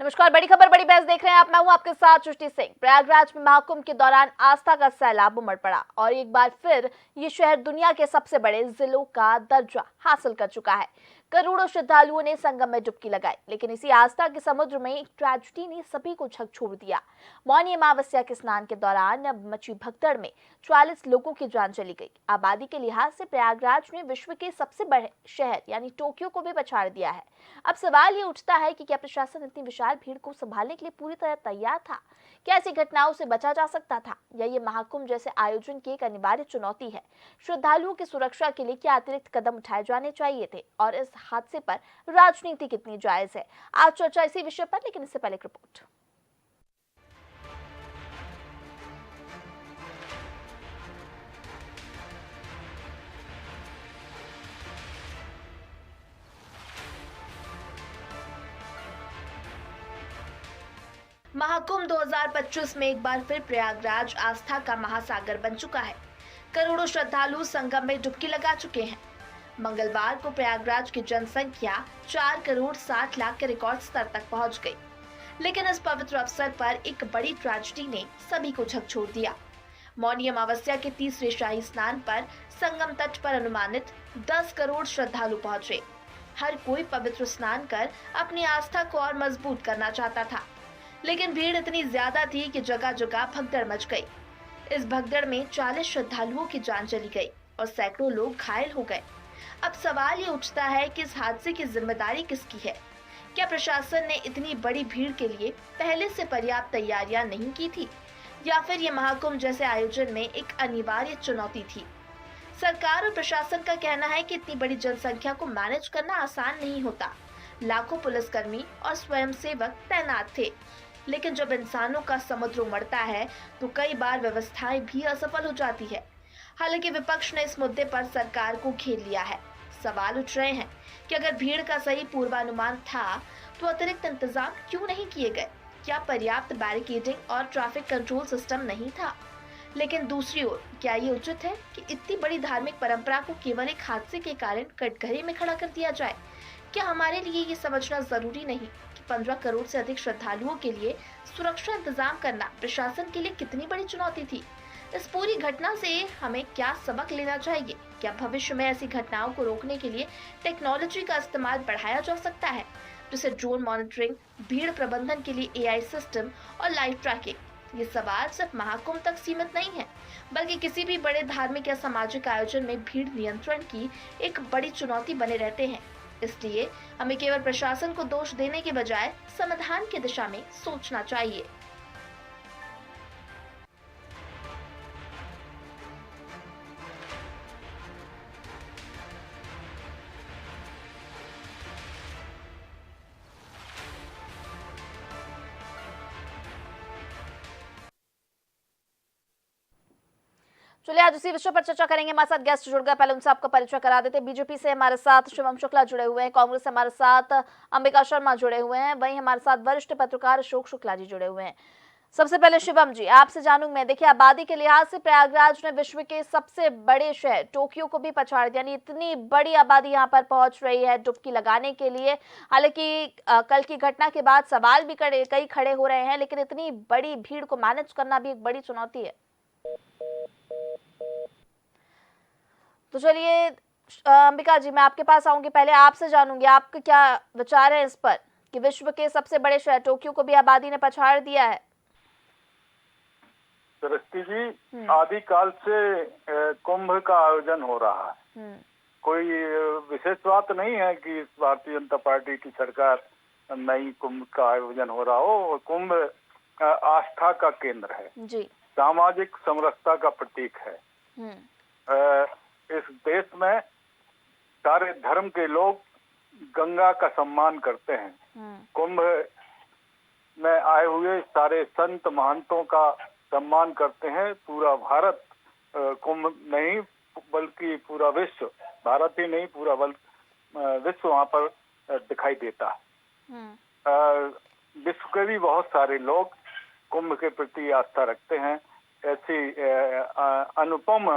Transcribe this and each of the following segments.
नमस्कार, बड़ी खबर बड़ी बहस देख रहे हैं आप। मैं हूं आपके साथ सृष्टि सिंह। प्रयागराज में महाकुंभ के दौरान आस्था का सैलाब उमड़ पड़ा और एक बार फिर ये शहर दुनिया के सबसे बड़े जिलों का दर्जा हासिल कर चुका है। करोड़ों श्रद्धालुओं ने संगम में डुबकी लगाई, लेकिन इसी आस्था के समुद्र में एक ट्रेजेडी ने सभी को झकझोर दिया। मौनी अमावस्या के स्नान के दौरान मची भगदड़ में 44 लोगों की जान चली गई। आबादी के लिहाज से प्रयागराज ने विश्व के सबसे बड़े शहर यानी टोक्यो को भी पछाड़ दिया है। अब सवाल ये उठता है कि क्या प्रशासन इतनी विशाल भीड़ को संभालने के लिए पूरी तरह तैयार था? क्या ऐसी घटनाओं से बचा जा सकता था, या ये महाकुंभ जैसे आयोजन की एक अनिवार्य चुनौती है? श्रद्धालुओं की सुरक्षा के लिए क्या अतिरिक्त कदम उठाए जाने चाहिए थे, और इस हादसे पर राजनीति कितनी जायज है? आज चर्चा इसी विषय पर, लेकिन इससे पहले एक रिपोर्ट। महाकुंभ 2025 में एक बार फिर प्रयागराज आस्था का महासागर बन चुका है। करोड़ों श्रद्धालु संगम में डुबकी लगा चुके हैं। मंगलवार को प्रयागराज की जनसंख्या 4 करोड़ 60 लाख के रिकॉर्ड स्तर तक पहुंच गई। लेकिन इस पवित्र अवसर पर एक बड़ी ट्रेजेडी ने सभी को झकझोर दिया। मौनी अमावस्या के तीसरे शाही स्नान पर संगम तट पर अनुमानित 10 करोड़ श्रद्धालु पहुंचे। हर कोई पवित्र स्नान कर अपनी आस्था को और मजबूत करना चाहता था, लेकिन भीड़ इतनी ज्यादा थी कि जगह जगह भगदड़ मच गई। इस भगदड़ में 40 श्रद्धालुओं की जान चली गई और सैकड़ों लोग घायल हो गए। अब सवाल ये उठता है कि इस हादसे की जिम्मेदारी किसकी है? क्या प्रशासन ने इतनी बड़ी भीड़ के लिए पहले से पर्याप्त तैयारियां नहीं की थी, या फिर ये महाकुंभ जैसे आयोजन में एक अनिवार्य चुनौती थी? सरकार और प्रशासन का कहना है कि इतनी बड़ी जनसंख्या को मैनेज करना आसान नहीं होता। लाखों पुलिसकर्मी और स्वयंसेवक तैनात थे, लेकिन जब इंसानों का समुद्र उमड़ता है तो कई बार व्यवस्थाएं भी असफल हो जाती है। हालांकि विपक्ष ने इस मुद्दे पर सरकार को घेर लिया है। सवाल उठ रहे हैं कि अगर भीड़ का सही पूर्वानुमान था तो अतिरिक्त इंतजाम क्यों नहीं किए गए? क्या पर्याप्त बैरिकेडिंग और ट्रैफिक कंट्रोल सिस्टम नहीं था? लेकिन दूसरी ओर, क्या ये उचित है कि इतनी बड़ी धार्मिक परंपरा को केवल एक हादसे के कारण कटघरे में खड़ा कर दिया जाए? क्या हमारे लिए ये समझना जरूरी नहीं कि 15 करोड़ से अधिक श्रद्धालुओं के लिए सुरक्षा इंतजाम करना प्रशासन के लिए कितनी बड़ी चुनौती थी? इस पूरी घटना से हमें क्या सबक लेना चाहिए? क्या भविष्य में ऐसी घटनाओं को रोकने के लिए टेक्नोलॉजी का इस्तेमाल बढ़ाया जा सकता है, जैसे ड्रोन मॉनिटरिंग, भीड़ प्रबंधन के लिए AI सिस्टम और लाइव ट्रैकिंग? ये सवाल सिर्फ महाकुंभ तक सीमित नहीं है, बल्कि किसी भी बड़े धार्मिक या सामाजिक आयोजन में भीड़ नियंत्रण की एक बड़ी चुनौती बने रहते हैं। इसलिए हमें केवल प्रशासन को दोष देने के बजाय समाधान की दिशा में सोचना चाहिए। चलिए आज उसी विषय पर चर्चा करेंगे। हमारे साथ गेस्ट जुड़ गए, पहले उनसे आपका परिचय करा देते। बीजेपी से हमारे साथ शिवम शुक्ला जुड़े हुए हैं, कांग्रेस से हमारे साथ अंबिका शर्मा जुड़े हुए हैं, वहीं हमारे साथ वरिष्ठ पत्रकार अशोक शुक्ला जी जुड़े हुए हैं। सबसे पहले शिवम जी, आपसे जानूंगा मैं, देखिए आबादी के लिहाज से प्रयागराज ने विश्व के सबसे बड़े शहर टोक्यो को भी पछाड़ दिया, यानी इतनी बड़ी आबादी यहाँ पर पहुंच रही है डुबकी लगाने के लिए। हालांकि कल की घटना के बाद सवाल भी कई खड़े हो रहे हैं, लेकिन इतनी बड़ी भीड़ को मैनेज करना भी एक बड़ी चुनौती है। तो चलिए अंबिका जी, मैं आपके पास आऊंगी, पहले आपसे जानूंगी आपके क्या विचार है इस पर कि विश्व के सबसे बड़े शहर टोक्यो को भी आबादी ने पछाड़ दिया है। सृष्टि जी, आदिकाल से कुंभ का आयोजन हो रहा है। कोई विशेष बात नहीं है कि भारतीय जनता पार्टी की सरकार नई कुंभ का आयोजन हो रहा हो। कुंभ आस्था का केंद्र है जी, सामाजिक समरसता का प्रतीक है। इस देश में सारे धर्म के लोग गंगा का सम्मान करते हैं। कुंभ में आए हुए सारे संत महंतों का सम्मान करते हैं। पूरा भारत कुंभ नहीं बल्कि पूरा विश्व, भारत ही नहीं पूरा विश्व वहाँ पर दिखाई देता है। विश्व के भी बहुत सारे लोग कुंभ के प्रति आस्था रखते हैं। ऐसी अनुपम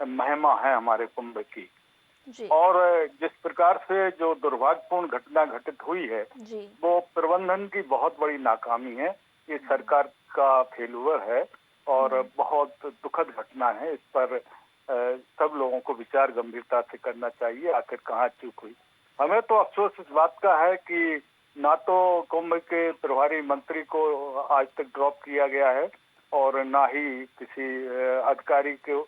महिमा है हमारे कुंभ की। जी। और जिस प्रकार से जो दुर्भाग्यपूर्ण घटना घटित हुई है जी। वो प्रबंधन की बहुत बड़ी नाकामी है। ये सरकार का फेल्यूर है और बहुत दुखद घटना है। इस पर सब लोगों को विचार गंभीरता से करना चाहिए, आखिर कहाँ चूक हुई। हमें तो अफसोस इस बात का है कि ना तो कुंभ के प्रभारी मंत्री को आज तक ड्रॉप किया गया है और ना ही किसी अधिकारी को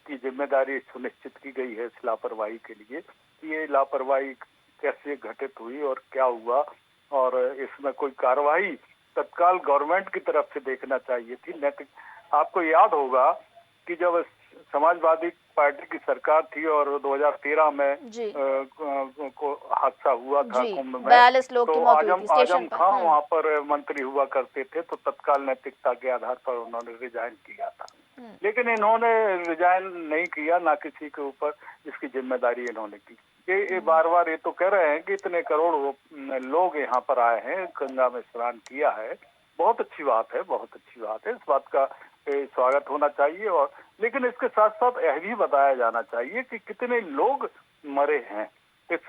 की जिम्मेदारी सुनिश्चित की गई है इस लापरवाही के लिए। ये लापरवाही कैसे घटित हुई और क्या हुआ और इसमें कोई कार्रवाई तत्काल गवर्नमेंट की तरफ से देखना चाहिए थी। नैतिक आपको याद होगा कि जब समाजवादी पार्टी की सरकार थी और 2013 में को हादसा हुआ था कुंभ में, 42 लोग की तो मौत हुई थी स्टेशन आजम पर। खान वहाँ पर मंत्री हुआ करते थे, तो तत्काल नैतिकता के आधार पर उन्होंने रिजाइन किया था। लेकिन इन्होंने रिजाइन नहीं किया, ना किसी के ऊपर इसकी जिम्मेदारी इन्होंने की। ये बार बार ये तो कह रहे हैं कि इतने करोड़ लोग यहाँ पर आए हैं, गंगा में स्नान किया है। बहुत अच्छी बात है, बहुत अच्छी बात है। इस बात का स्वागत होना चाहिए और लेकिन इसके साथ साथ यह भी बताया जाना चाहिए कि कितने लोग मरे हैं इस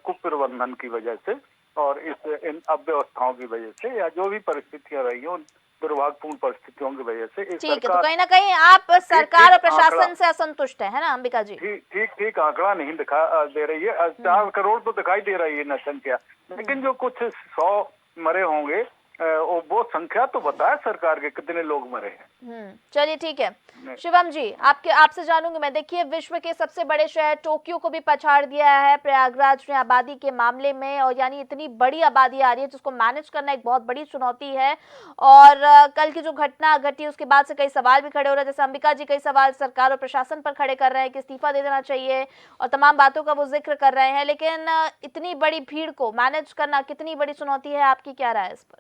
कुप्रबंधन की वजह से और इन अव्यवस्थाओं की वजह से या जो भी परिस्थितियां रही हो, दुर्भाग्यपूर्ण परिस्थितियों की वजह से। ठीक है, तो कहीं ना कहीं आप सरकार और प्रशासन से असंतुष्ट है ना अंबिका जी? ठीक आंकड़ा नहीं दिखा दे रही है। 4 करोड़ तो दिखाई दे रही है न संख्या, लेकिन जो कुछ 100 मरे होंगे वो संख्या तो बताए सरकार के कितने लोग मरे हैं। चलिए ठीक है शिवम जी, आपसे जानूंगी मैं। देखिए, विश्व के सबसे बड़े शहर टोक्यो को भी पछाड़ दिया है प्रयागराज ने आबादी के मामले में, और यानी इतनी बड़ी आबादी आ रही है जिसको मैनेज करना एक बहुत बड़ी चुनौती है। और कल की जो घटना घटी उसके बाद से कई सवाल भी खड़े हो रहे हैं, जैसे अंबिका जी कई सवाल सरकार और प्रशासन पर खड़े कर रहे हैं कि इस्तीफा दे देना चाहिए और तमाम बातों का वो जिक्र कर रहे हैं। लेकिन इतनी बड़ी भीड़ को मैनेज करना कितनी बड़ी चुनौती है, आपकी क्या राय है इस पर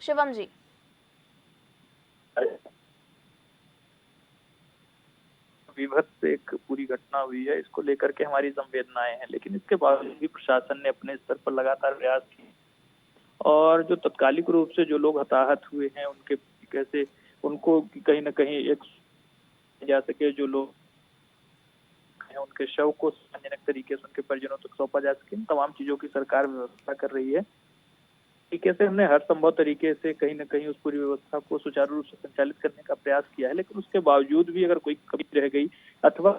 शिवम जी? विभत्स एक पूरी घटना हुई है, इसको लेकर के हमारी संवेदनाएं हैं, लेकिन इसके बावजूद भी प्रशासन ने अपने स्तर पर लगातार प्रयास किए और जो तत्कालिक रूप से जो लोग हताहत हुए हैं उनके कैसे उनको कहीं न कहीं एक जा सके, जो लोग हैं उनके शव को सम्मानजनक तरीके से उनके परिजनों तक सौंपा जा सके, इन तमाम चीजों की सरकार व्यवस्था कर रही है। तरीके से हमने हर संभव तरीके से कहीं न कहीं उस पूरी व्यवस्था को सुचारू रूप से संचालित करने का प्रयास किया है, लेकिन उसके बावजूद भी अगर कोई कमी रह गई अथवा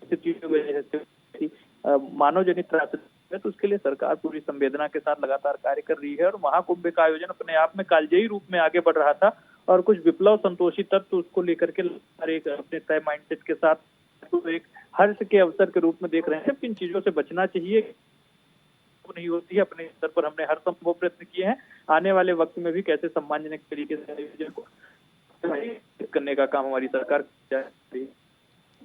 स्थिति की वजह से मानव जनित त्रासदी है तो उसके लिए सरकार पूरी संवेदना के साथ लगातार कार्य कर रही है। और महाकुंभ का आयोजन अपने आप में कालजयी रूप में आगे बढ़ रहा था और कुछ विप्लव संतोषी तत्व उसको लेकर के एक अपने तय माइंडसेट के साथ तो एक हर्ष के अवसर के रूप में देख रहे हैं। इन चीजों से बचना चाहिए, नहीं होती है। अपने स्तर पर हमने हर संभव प्रयत्न किए हैं, आने वाले वक्त में भी कैसे सम्मानजनक तरीके से आयोजन को करने का काम हमारी सरकार कर रही है।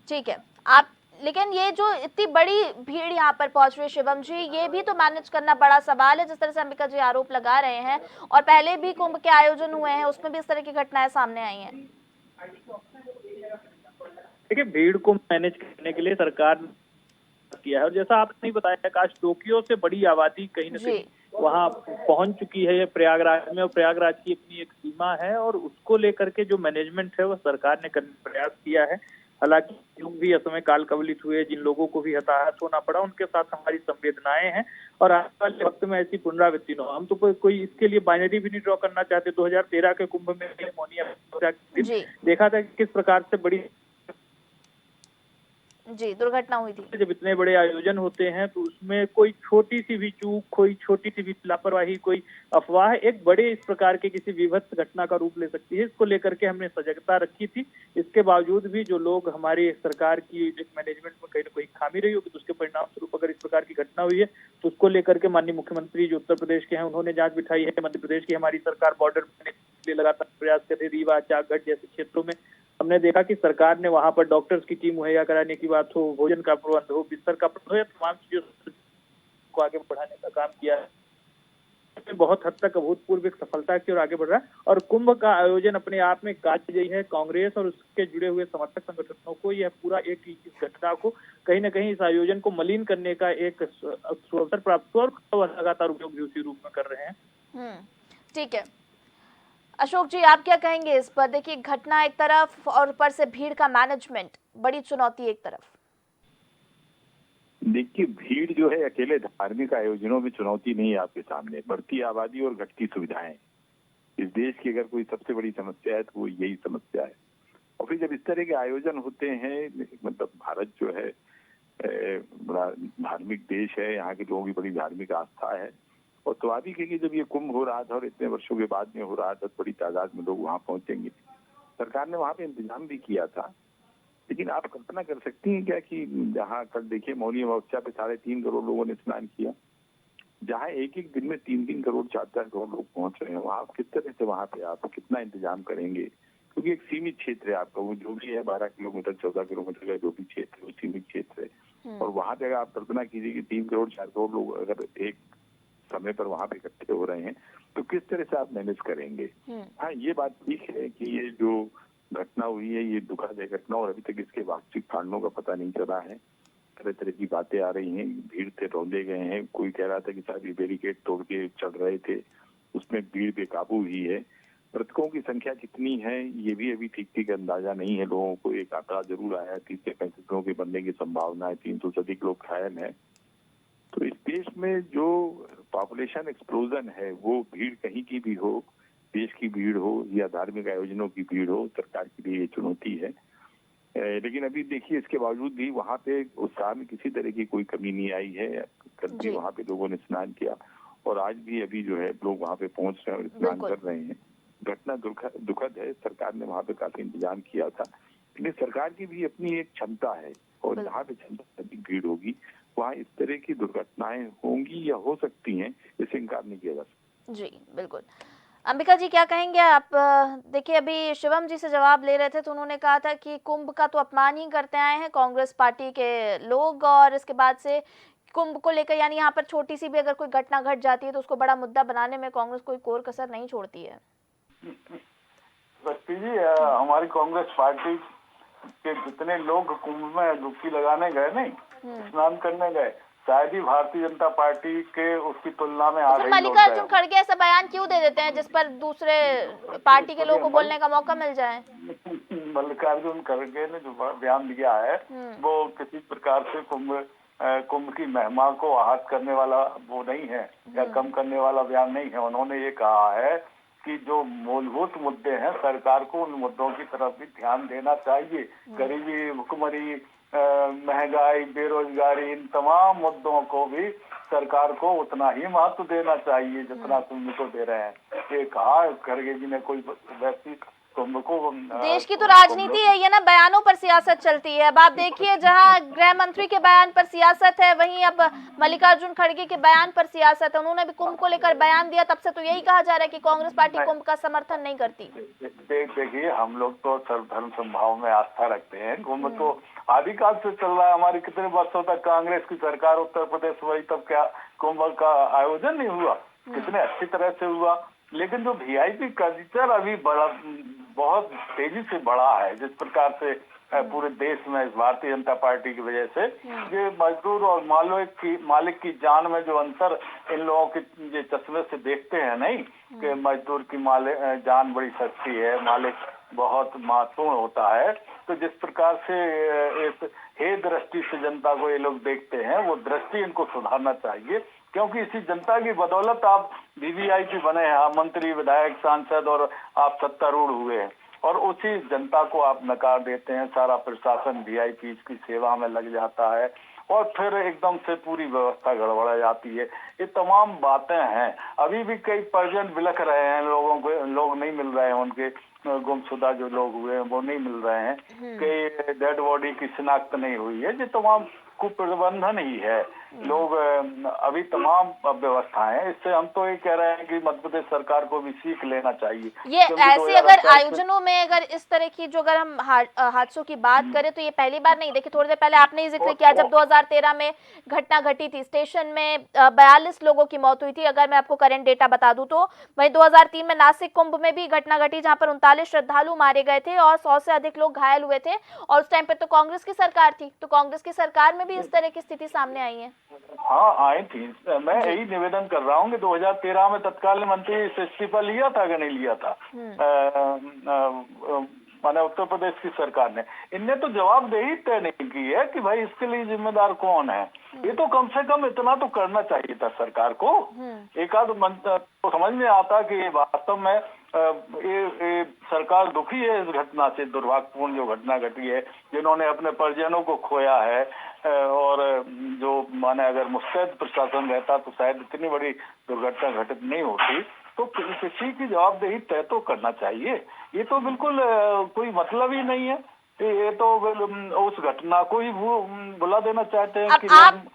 ठीक है, आप लेकिन ये जो इतनी बड़ी भीड़ यहाँ पर पहुंच रही है शिवम जी, ये भी तो मैनेज करना बड़ा सवाल है। जिस तरह से अंबिका जी आरोप लगा रहे हैं और पहले भी कुंभ के आयोजन हुए हैं उसमें भी इस तरह की घटनाएं सामने आई हैं। देखिए, भीड़ को मैनेज करने के लिए सरकार किया है और जैसा आपने नहीं बताया काश, टोक्यो से बड़ी आबादी कहीं न कहीं वहाँ पहुंच चुकी है प्रयागराज में और प्रयागराज की अपनी एक सीमा है और उसको लेकर के जो मैनेजमेंट है वो सरकार ने करने का प्रयास किया है। हालांकि लोग भी असमय काल कवलित हुए, जिन लोगों को भी हताहत होना पड़ा, उनके साथ हमारी संवेदनाएं हैं और आने वाले वक्त में ऐसी पुनरावृत्ति न हो। हम तो कोई इसके लिए बाइनरी भी नहीं ड्रॉ करना चाहते। 2013 के कुंभ में देखा था किस प्रकार से बड़ी दुर्घटना हुई थी। जब इतने बड़े आयोजन होते हैं तो उसमें कोई छोटी सी भी चूक, कोई छोटी सी भी लापरवाही, कोई अफवाह एक बड़े इस प्रकार के किसी विभत्स घटना का रूप ले सकती है। इसको लेकर के हमने सजगता रखी थी। इसके बावजूद भी जो लोग हमारी सरकार की एक मैनेजमेंट में कहीं ना कहीं खामी रही होगी तो उसके परिणाम स्वरूप अगर इस प्रकार की घटना हुई है तो उसको लेकर के माननीय मुख्यमंत्री जो उत्तर प्रदेश के हैं उन्होंने जांच बिठाई है। मध्य प्रदेश की हमारी सरकार बॉर्डर के लिए लगातार प्रयास कर रही है। रीवा, चाकगढ़ जैसे क्षेत्रों में हमने देखा कि सरकार ने वहां पर डॉक्टर्स की टीम मुहैया कराने की बात हो, भोजन का प्रबंध हो, बिस्तर का प्रबंध हो, या तमाम चीजों को आगे बढ़ाने का काम किया है। बहुत हद तक अभूतपूर्व एक सफलता की ओर आगे बढ़ रहा है और कुंभ का आयोजन अपने आप में कालजयी है। कांग्रेस और उसके जुड़े हुए समर्थक संगठनों को यह पूरा एक इस घटना को कहीं न कहीं इस आयोजन को मलिन करने का एक अवसर प्राप्त हुआ और लगातार उपयोग भी उसी रूप में कर रहे हैं। ठीक है अशोक जी, आप क्या कहेंगे इस पर? देखिए, घटना एक तरफ और ऊपर से भीड़ का मैनेजमेंट, बड़ी चुनौती एक तरफ? देखिए, भीड़ जो है अकेले धार्मिक आयोजनों में चुनौती नहीं है आपके सामने, बढ़ती आबादी और घटती सुविधाएं। इस देश की अगर कोई सबसे बड़ी समस्या है तो वो यही समस्या है। और फिर जब इस तरह के आयोजन होते हैं, मतलब भारत जो है बड़ा धार्मिक देश है, यहाँ के लोगों की बड़ी धार्मिक आस्था है, और स्वाभाविक है कि जब ये कुंभ हो रहा था और इतने वर्षों के बाद में हो रहा था, बड़ी तादाद में लोग वहाँ पहुंचेंगे। सरकार ने वहाँ पे इंतजाम भी किया था, लेकिन आप कल्पना कर सकती हैं क्या कि जहाँ कल देखिए मौनी अमावस्या पे 3.5 करोड़ लोगों ने स्नान किया, जहाँ एक एक दिन में 3-3 करोड़ 4-4 करोड़ लोग पहुंच रहे हैं, वहाँ आप किस तरह से वहाँ पे आप कितना इंतजाम करेंगे? क्योंकि एक सीमित क्षेत्र है आपका, वो जो भी है 12 किलोमीटर 14 किलोमीटर का जो भी क्षेत्र है वो सीमित क्षेत्र है, और वहाँ पे अगर आप कल्पना कीजिए कि 3 करोड़ 4 करोड़ लोग अगर एक समय पर वहाँ पे इकट्ठे हो रहे हैं तो किस तरह से आप मैनेज करेंगे? हाँ, ये बात ठीक है कि ये जो घटना हुई है ये दुखद है घटना, और अभी तक इसके वास्तविक कारणों का पता नहीं चला है। तरह तरह की बातें आ रही हैं, भीड़ से रौंदे गए हैं, कोई कह रहा था कि शायद ये बैरिकेड तोड़ के चढ़ रहे थे, उसमें भीड़ बेकाबू हुई है। मृतकों की संख्या कितनी है ये भी अभी ठीक ठीक अंदाजा नहीं है लोगों को। एक आंकड़ा जरूर आया है 30 से 35 लोगों के बनने की संभावना है, 300 से अधिक लोग घायल हैं। तो इस देश में जो पॉपुलेशन एक्सप्लोजन है, वो भीड़ कहीं की भी हो, देश की भीड़ हो या धार्मिक आयोजनों की भीड़ हो, सरकार के लिए ये चुनौती है। लेकिन अभी देखिए इसके बावजूद भी वहाँ पे उत्साह में किसी तरह की कोई कमी नहीं आई है। कल भी वहाँ पे लोगों ने स्नान किया और आज भी अभी जो है लोग वहाँ पे पहुंच रहे हैं और स्नान कर रहे हैं। घटना दुखद है, सरकार ने वहाँ पे काफी इंतजाम किया था, लेकिन सरकार की भी अपनी एक क्षमता है, और जहाँ पे क्षमता अधिक भीड़ होगी वहाँ इस तरह की दुर्घटनाएं होंगी या हो सकती हैं, इससे इनकार नहीं किया जा सकता। जी बिल्कुल। अंबिका जी क्या कहेंगे आप? देखिए अभी शिवम जी से जवाब ले रहे थे तो उन्होंने कहा था कि कुंभ का तो अपमान ही करते आए हैं कांग्रेस पार्टी के लोग, और इसके बाद से कुंभ को लेकर यानी यहाँ पर छोटी सी भी अगर कोई घटना घट जाती है तो उसको बड़ा मुद्दा बनाने में कांग्रेस कोई कोर कसर नहीं छोड़ती है। बस्ती जी, हमारी कांग्रेस पार्टी के जितने लोग कुंभ में डुबकी लगाने गए, नहीं स्नान करने गए, शायद ही भारतीय जनता पार्टी के उसकी तुलना में तो मल्लिकार्जुन खड़गे ऐसा बयान क्यों दे देते हैं जिस पर दूसरे पार्टी के लोगों को बोलने का मौका मिल जाए? मल्लिकार्जुन खड़गे ने जो बयान दिया है वो किसी प्रकार से कुंभ की महिमा को आहत करने वाला वो नहीं है या कम करने वाला बयान नहीं है। उन्होंने ये कहा है कि जो मूलभूत मुद्दे हैं सरकार को उन मुद्दों की तरफ भी ध्यान देना चाहिए। गरीबी, भुखमरी, महंगाई, बेरोजगारी, इन तमाम मुद्दों को भी सरकार को उतना ही महत्व देना चाहिए जितना कुंभ को दे रहे हैं। ये कहा खड़गे जी ने, कोई व्यक्ति कुंभ को देश की तो राजनीति है ये ना, बयानों पर सियासत चलती है। अब आप देखिए जहां गृह मंत्री के बयान पर सियासत है वहीं अब मल्लिकार्जुन खड़गे के बयान पर सियासत है। उन्होंने भी कुंभ को लेकर बयान दिया, तब से तो यही कहा जा रहा है कि कांग्रेस पार्टी कुंभ का समर्थन नहीं करती। देखिए हम लोग तो सर्वधर्म समभाव में आस्था रखते हैं। कुंभ तो आदिकाल से चल रहा है, हमारी कितने वर्षों तक कांग्रेस की सरकार उत्तर प्रदेश हुई तब क्या कुंभ का आयोजन नहीं हुआ? कितने अच्छी तरह से हुआ। लेकिन जो वीआईपी कल्चर अभी बहुत तेजी से बढ़ा है, जिस प्रकार से पूरे देश में भारतीय जनता पार्टी की वजह से ये मजदूर और मालिक की जान में जो अंतर इन लोगों के ये चश्मे से देखते हैं, नहीं कि मजदूर की जान बड़ी सस्ती है, मालिक बहुत महत्वपूर्ण होता है। तो जिस प्रकार से इस हे दृष्टि से जनता को ये लोग देखते हैं, वो दृष्टि इनको सुधारना चाहिए, क्योंकि इसी जनता की बदौलत आप वीवीआईपी बने हैं, आप मंत्री, विधायक, सांसद और आप सत्तारूढ़ हुए हैं, और उसी जनता को आप नकार देते हैं। सारा प्रशासन वीआईपी की सेवा में लग जाता है और फिर एकदम से पूरी व्यवस्था गड़बड़ा जाती है। ये तमाम बातें हैं। अभी भी कई परिजन बिलख रहे हैं, लोगों को लोग नहीं मिल रहे हैं, उनके गुमशुदा जो लोग हुए हैं वो नहीं मिल रहे हैं, कई डेड बॉडी की शिनाख्त नहीं हुई है। ये तमाम कुप्रबंधन ही है। लोग अभी तमाम व्यवस्थाएं, इससे हम तो ये कह रहे हैं कि मध्य प्रदेश सरकार को भी सीख लेना चाहिए। ये ऐसे अगर आयोजनों में अगर इस तरह की जो अगर हम हादसों की बात करें तो ये पहली बार नहीं। देखिए थोड़ी देर पहले आपने ही जिक्र किया, जब 2013 में घटना घटी थी, स्टेशन में 42 लोगों की मौत हुई थी, अगर मैं आपको करंट डेटा बता दूं तो। वहीं 2003 में नासिक कुंभ में भी घटना घटी जहां पर 39 श्रद्धालु मारे गए थे और 100 से अधिक लोग घायल हुए थे, और उस टाइम पे तो कांग्रेस की सरकार थी। तो कांग्रेस की सरकार में भी इस तरह की स्थिति सामने आई है। हाँ, आई थी। मैं यही निवेदन कर रहा हूँ कि 2013 में तत्कालीन मंत्री से इस्तीफा लिया था कि नहीं लिया था माने उत्तर प्रदेश की सरकार ने, इनने तो जवाबदेही तय नहीं की है कि भाई इसके लिए जिम्मेदार कौन है। ये तो कम से कम इतना तो करना चाहिए था सरकार को। एक आध मंत्र तो समझ में आता कि वास्तव में ये सरकार दुखी है इस घटना से, दुर्भाग्यपूर्ण जो घटना घटी है, जिन्होंने अपने परिजनों को खोया है। और जो माने अगर मुस्तैद प्रशासन रहता तो शायद इतनी बड़ी दुर्घटना घटित नहीं होती। तो किसी की जवाबदेही तय तो करना चाहिए। ये तो बिल्कुल कोई मतलब ही नहीं है। ये तो उस घटना को ही भुला देना चाहते हैं।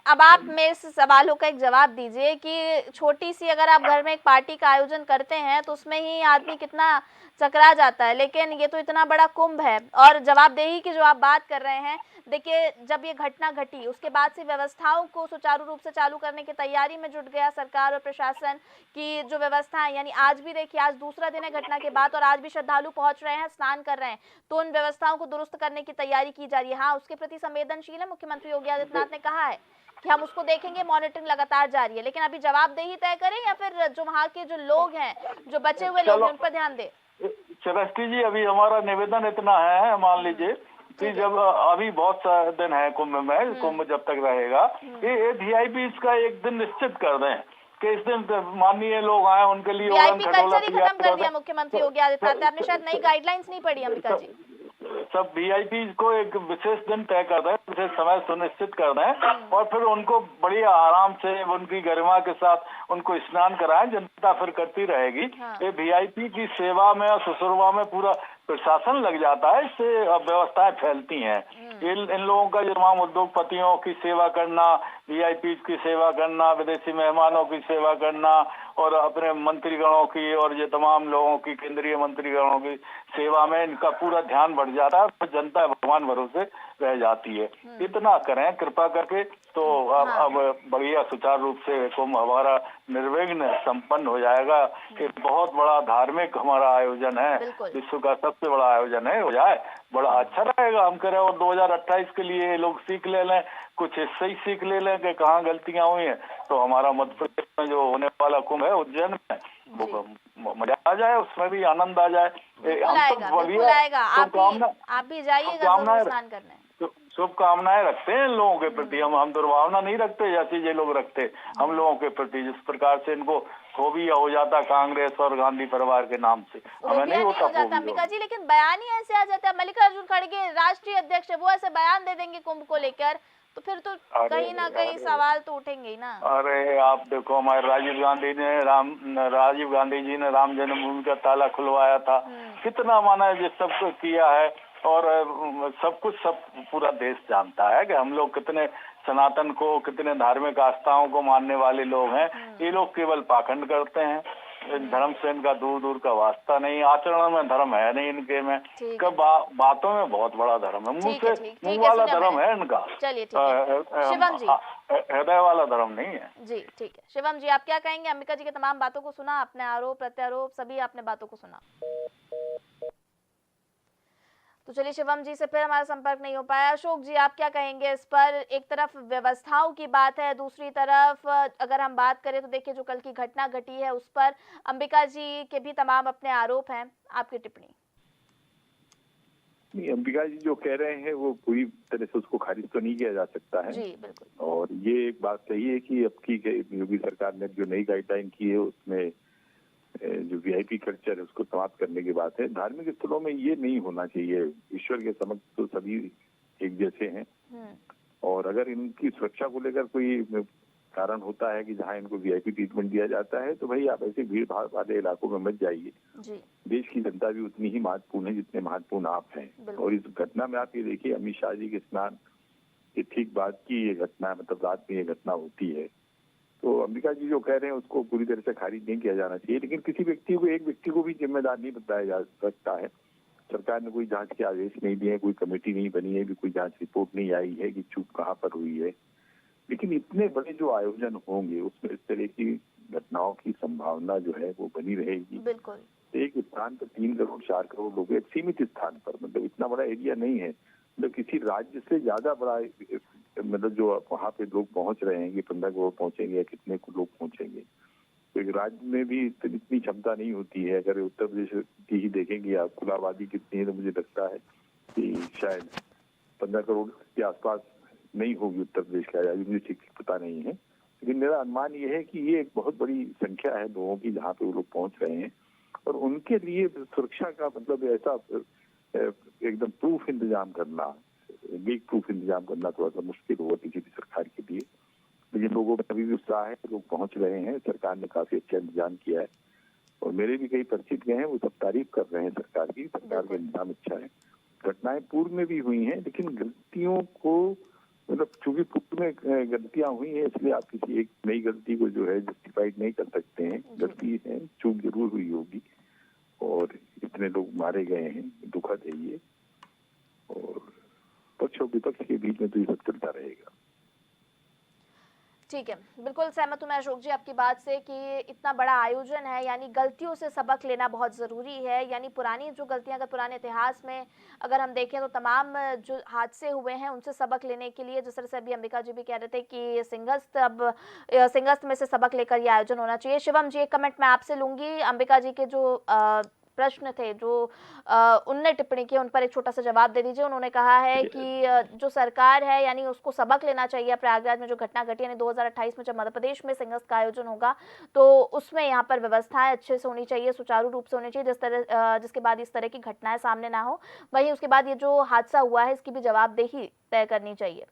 अब आप मेरे से सवालों का एक जवाब दीजिए कि छोटी सी अगर आप घर में एक पार्टी का आयोजन करते हैं तो उसमें ही आदमी कितना चकरा जाता है, लेकिन ये तो इतना बड़ा कुंभ है। और जवाबदेही की जो आप बात कर रहे हैं, देखिए जब ये घटना घटी उसके बाद से व्यवस्थाओं को सुचारू रूप से चालू करने की तैयारी में जुट गया सरकार और प्रशासन की जो व्यवस्थाएं, यानी आज भी देखिए आज दूसरा दिन है घटना के बाद और आज भी श्रद्धालु पहुंच रहे हैं, स्नान कर रहे हैं, तो उन व्यवस्थाओं को दुरुस्त करने की तैयारी की जा रही है। हाँ, उसके प्रति संवेदनशील है। मुख्यमंत्री योगी आदित्यनाथ ने कहा है कि हम उसको देखेंगे, मॉनिटरिंग लगातार जारी है, लेकिन अभी जवाबदेही तय करें या फिर जो वहाँ के जो लोग हैं, जो बचे हुए लोग हैं, उन पर ध्यान दें। श्रेष्ठी जी, अभी हमारा निवेदन इतना है, मान लीजिए कि जब अभी बहुत सारे दिन है कुंभ में, कुंभ जब तक रहेगा, ये वीआईपी इसका एक दिन निश्चित कर दें कि इस दिन माननीय लोग आए, उनके लिए वीआईपी कल्चर ही खत्म कर दिया मुख्यमंत्री योगी आदित्यनाथ ने। आपने शायद नई गाइडलाइंस नहीं पढ़ी अंबिका जी। सब वीआईपी को एक विशेष दिन तय कर दें, विशेष समय सुनिश्चित कर दें और फिर उनको बड़ी आराम से उनकी गरिमा के साथ उनको स्नान कराएं। जनता फिर करती रहेगी। ये वीआईपी की सेवा में और सुसुरवा में पूरा प्रशासन लग जाता है, इससे व्यवस्थाएं फैलती हैं। इन लोगों का जो तमाम उद्योगपतियों की सेवा करना, वीआईपी की सेवा करना, विदेशी मेहमानों की सेवा करना और अपने मंत्रीगणों की और ये तमाम लोगों की, केंद्रीय मंत्रीगणों की सेवा में इनका पूरा ध्यान बढ़ जाता है, तो जनता भगवान भरोसे रह जाती है। इतना करें कृपा करके, तो अब बढ़िया सुचारू रूप से कुंभ हमारा निर्विघ्न संपन्न हो जाएगा। एक बहुत बड़ा धार्मिक हमारा आयोजन है, विश्व का सबसे बड़ा आयोजन है, हो जाए बड़ा अच्छा रहेगा। हम कह रहे हैं और 2028 के लिए लोग सीख ले लें, कुछ इससे ही सीख ले लें कि कहाँ गलतियां हुई हैं, तो हमारा मध्य प्रदेश में जो होने वाला कुंभ है उज्जैन में, वो मजा आ जाए, उसमें भी आनंद आ जाए। आप भी जाइएगा स्नान करने। शुभकामनाएं रखते हैं इन लोगों के प्रति। हम दुर्भावना नहीं रखते जैसे ये लोग रखते हम लोगों के प्रति। जिस प्रकार से इनको फोबिया हो जाता कांग्रेस और गांधी परिवार के नाम से, हमें नहीं होता अंबिका जी, लेकिन बयान ही ऐसे आ जाता है। मल्लिकार्जुन खड़गे राष्ट्रीय अध्यक्ष है, वो ऐसे बयान दे देंगे कुंभ को लेकर, तो फिर तो कहीं ना कहीं सवाल तो उठेंगे ही ना। अरे आप देखो, हमारे राजीव गांधी जी ने राम जन्मभूमि का ताला खुलवाया था, कितना माना है, जिस सब किया है और सब कुछ सब पूरा देश जानता है कि हम लोग कितने सनातन को, कितने धार्मिक आस्थाओं को मानने वाले लोग हैं। ये लोग केवल पाखंड करते हैं, धर्म से इनका दूर दूर का वास्ता नहीं, आचरण में धर्म है नहीं इनके में, कब बातों में बहुत बड़ा धर्म है, मुंह वाला धर्म है इनका। चलिए शिवम जी, हृदय वाला धर्म नहीं है जी। ठीक है शिवम जी, आप क्या कहेंगे? अंबिका जी के तमाम बातों को सुना आपने, आरोप प्रत्यारोप सभी आपने बातों को सुना। तो चलिए शिवम जी से फिर हमारा संपर्क नहीं हो पाया। अशोक जी, आप क्या कहेंगे इस पर? एक तरफ व्यवस्थाओं की बात है, दूसरी तरफ अगर हम बात करें तो देखिए जो कल की घटना घटी है उस पर अंबिका जी के भी तमाम अपने आरोप हैं, आपकी टिप्पणी? नहीं, अंबिका जी जो कह रहे हैं वो पूरी तरह से उसको खारिज तो नहीं किया जा सकता है। जी बिल्कुल। और ये एक बात सही है कि अब की योगी सरकार ने जो नई गाइडलाइन की है उसमें जो वीआईपी कल्चर है उसको समाप्त करने की बात है। धार्मिक स्थलों में ये नहीं होना चाहिए। ईश्वर के समक्ष तो सभी एक जैसे हैं, और अगर इनकी सुरक्षा को लेकर कोई कारण होता है कि जहां इनको वीआईपी ट्रीटमेंट दिया जाता है, तो भाई आप ऐसे भीड़ भाड़ वाले इलाकों में मत जाइए। देश की जनता भी उतनी ही महत्वपूर्ण है जितने महत्वपूर्ण आप हैं। और इस घटना में आप ये देखिए, अमित शाह जी के स्नान ये ठीक बात की ये घटना है, मतलब रात में ये घटना होती है। तो अंबिका जी जो कह रहे हैं उसको पूरी तरह से खारिज नहीं किया जाना चाहिए, लेकिन किसी व्यक्ति को, एक व्यक्ति को भी जिम्मेदार नहीं बताया जा सकता है। सरकार ने कोई जांच के आदेश नहीं दिए, कोई कमेटी नहीं बनी है, कोई जांच रिपोर्ट नहीं आई है कि चूक कहाँ पर हुई है। लेकिन इतने बड़े जो आयोजन होंगे उसमें इस तरह की घटनाओं की संभावना जो है वो बनी रहेगी। बिल्कुल। एक स्थान पर 3 करोड़ 4 करोड़ लोग, एक सीमित स्थान पर, मतलब इतना बड़ा एरिया नहीं है, मतलब किसी राज्य से ज्यादा बड़ा, मतलब जो वहाँ पे लोग पहुंच रहे हैं कि 15 करोड़ पहुंचेंगे या कितने लोग पहुंचेंगे, तो एक राज्य में भी इतनी क्षमता नहीं होती है। अगर उत्तर प्रदेश की ही देखेंगे आप, कुल आबादी कितनी है, तो मुझे लगता है कि शायद 15 करोड़ के आसपास नहीं होगी उत्तर प्रदेश का, अभी मुझे ठीक पता नहीं है। लेकिन मेरा अनुमान ये है कि ये एक बहुत बड़ी संख्या है लोगों की जहाँ पे वो लोग पहुंच रहे हैं, और उनके लिए सुरक्षा का मतलब ऐसा एकदम प्रूफ इंतजाम करना, लीक प्रूफ इंतजाम करना थोड़ा सा मुश्किल होगा किसी भी सरकार के लिए। लेकिन लोगों में अभी भी उत्साह है, लोग पहुंच रहे हैं, सरकार ने काफी अच्छा इंतजाम किया है। और मेरे भी कई परिचित गए हैं, वो सब तारीफ कर रहे हैं सरकार की, सरकार का इंतजाम अच्छा है। घटनाएं पूर्व में भी हुई हैं, लेकिन गलतियों को मतलब चूंकि पूर्व में गलतियां हुई हैं, इसलिए आप किसी एक नई गलती को जो है जस्टिफाइड नहीं कर सकते हैं। गलती है, चूक जरूर हुई होगी, और इतने लोग मारे गए हैं, दुखद है ये। और पक्ष और विपक्ष के बीच में तो ये सब चलता रहेगा। ठीक है, बिल्कुल सहमत हूं मैं अशोक जी आपकी बात से कि इतना बड़ा आयोजन है, यानी गलतियों से सबक लेना बहुत ज़रूरी है। यानी पुरानी जो गलतियां, अगर पुराने इतिहास में अगर हम देखें तो तमाम जो हादसे हुए हैं उनसे सबक लेने के लिए, जिस तरह से अभी अंबिका जी भी कह रहे थे कि सिंहस्थ में से सबक लेकर ये आयोजन होना चाहिए। शिवम जी, एक कमेंट मैं आपसे लूंगी। अंबिका जी के जो प्रश्न थे, जो उनने टिप्पणी की, उन पर एक छोटा सा जवाब दे दीजिए। उन्होंने कहा है कि जो सरकार है यानी उसको सबक लेना चाहिए प्रयागराज में जो घटना घटी, यानी 2028 में जब मध्य प्रदेश में सिंहस्थ का आयोजन होगा तो उसमें यहाँ पर व्यवस्थाएं अच्छे से होनी चाहिए, सुचारू रूप से होनी चाहिए, जिसके बाद इस तरह की घटनाएं सामने ना हो। वहीं उसके बाद ये जो हादसा हुआ है इसकी भी जवाबदेही तय करनी चाहिए।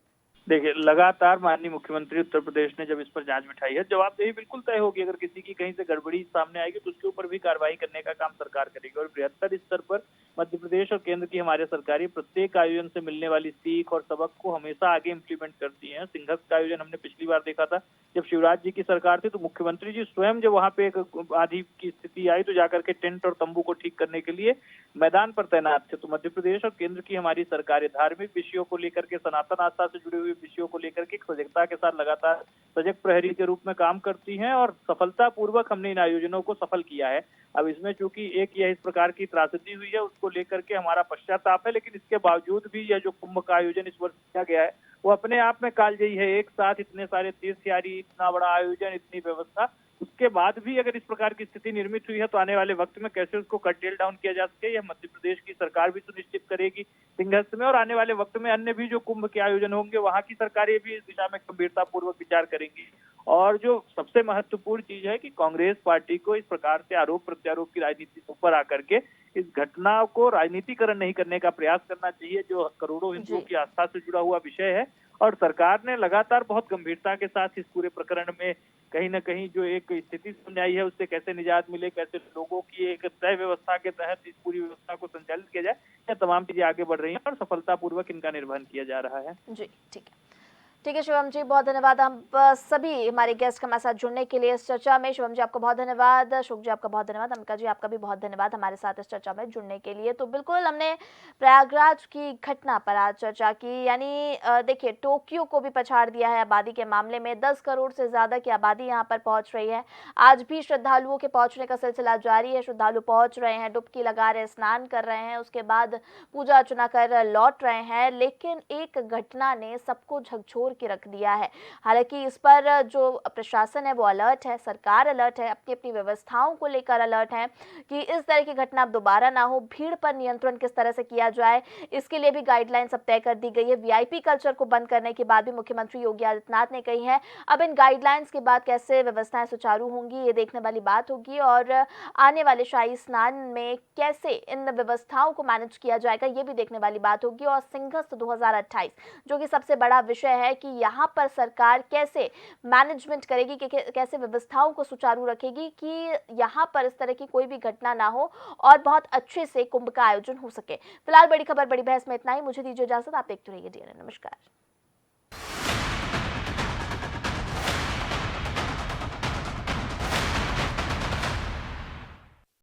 देखिए, लगातार माननीय मुख्यमंत्री उत्तर प्रदेश ने जब इस पर जांच बिठाई है, जवाबदेही बिल्कुल तय होगी। अगर किसी की कहीं से गड़बड़ी सामने आएगी तो उसके ऊपर भी कार्रवाई करने का काम सरकार करेगी। और बृहत्तर स्तर पर मध्य प्रदेश और केंद्र की हमारे सरकारें प्रत्येक आयोजन से मिलने वाली सीख और सबक को हमेशा आगे इम्प्लीमेंट करती हैं। सिंहस्थ का आयोजन हमने पिछली बार देखा था जब शिवराज जी की सरकार थी, तो मुख्यमंत्री जी स्वयं जब वहां पे एक आंधी की स्थिति आई तो जाकर के टेंट और तंबू को ठीक करने के लिए मैदान पर तैनात थे। तो मध्य प्रदेश और केंद्र की हमारी सरकारें धार्मिक विषयों को लेकर के, सनातन आस्था से जुड़े हुए विषयों को लेकर के सजगता के साथ लगातार सजग प्रहरी के रूप में काम करती हैं, और सफलतापूर्वक हमने इन आयोजनों को सफल किया है। अब इसमें चूंकि एक यह इस प्रकार की त्रासदी हुई है, उसको लेकर के हमारा पश्चाताप है, लेकिन इसके बावजूद भी यह जो कुंभ का आयोजन इस वर्ष किया गया है वो अपने आप में कालजयी है। एक साथ इतने सारे तीर्थयात्री, इतना बड़ा आयोजन, इतनी व्यवस्था, उसके बाद भी अगर इस प्रकार की स्थिति निर्मित हुई है तो आने वाले वक्त में कैसे उसको कर्टेल डाउन किया जा सके, यह मध्य प्रदेश की सरकार भी सुनिश्चित करेगी सिंहस्थ में। और आने वाले वक्त में अन्य भी जो कुंभ के आयोजन होंगे वहां की सरकारें भी इस दिशा में गंभीरता पूर्वक विचार करेंगी। और जो सबसे महत्वपूर्ण चीज है कि कांग्रेस पार्टी को इस प्रकार से आरोप प्रत्यारोप की राजनीति से ऊपर आकर के इस घटना को राजनीतिकरण नहीं करने का प्रयास करना चाहिए, जो करोड़ों हिंदुओं की आस्था से जुड़ा हुआ विषय है। और सरकार ने लगातार बहुत गंभीरता के साथ इस पूरे प्रकरण में कहीं ना कहीं जो एक स्थिति सामने आई है उससे कैसे निजात मिले, कैसे लोगों की एक तय व्यवस्था के तहत इस पूरी व्यवस्था को संचालित किया जाए, यह तमाम चीजें आगे बढ़ रही हैं और सफलतापूर्वक इनका निर्वहन किया जा रहा है। जी ठीक है, ठीक है शिवम जी, बहुत धन्यवाद हम सभी हमारे गेस्ट हमारे साथ जुड़ने के लिए इस चर्चा में। शिवम जी आपका बहुत धन्यवाद, अशोक जी आपका बहुत धन्यवाद, अंबिका जी आपका भी बहुत धन्यवाद हमारे साथ इस चर्चा में जुड़ने के लिए। तो बिल्कुल हमने प्रयागराज की घटना पर आज चर्चा की, यानी देखिए टोक्यो को भी पछाड़ दिया है आबादी के मामले में। 10 करोड़ से ज्यादा की आबादी यहाँ पर पहुंच रही है। आज भी श्रद्धालुओं के पहुंचने का सिलसिला जारी है, श्रद्धालु पहुंच रहे हैं, डुबकी लगा रहे, स्नान कर रहे हैं, उसके बाद पूजा अर्चना कर लौट रहे हैं। लेकिन एक घटना ने सबको झकझोर के रख दिया है। हालांकि इस पर जो प्रशासन है वो अलर्ट है, सरकार अलर्ट है, अपनी अपनी व्यवस्थाओं को लेकर अलर्ट है कि इस तरह की घटना अब दोबारा ना हो। भीड़ पर नियंत्रण किस तरह से किया जाए, इसके लिए भी गाइडलाइन सब तय कर दी गई है। वीआईपी कल्चर को बंद करने की बात भी मुख्यमंत्री योगी आदित्यनाथ ने कही है। अब इन गाइडलाइंस के बाद कैसे व्यवस्थाएं सुचारू होंगी ये देखने वाली बात होगी, और आने वाले शाही स्नान में कैसे इन व्यवस्थाओं को मैनेज किया जाएगा ये भी देखने वाली बात होगी। और सिंहस्थ 2028 जो कि सबसे बड़ा विषय है कि यहाँ पर सरकार कैसे मैनेजमेंट करेगी, कि कैसे व्यवस्थाओं को सुचारू रखेगी कि यहाँ पर इस तरह की कोई भी घटना ना हो और बहुत अच्छे से कुंभ का आयोजन हो सके। फिलहाल बड़ी खबर बड़ी बहस में इतना ही। मुझे दीजिए इजाजत, आप देखते रहिए DNN। नमस्कार।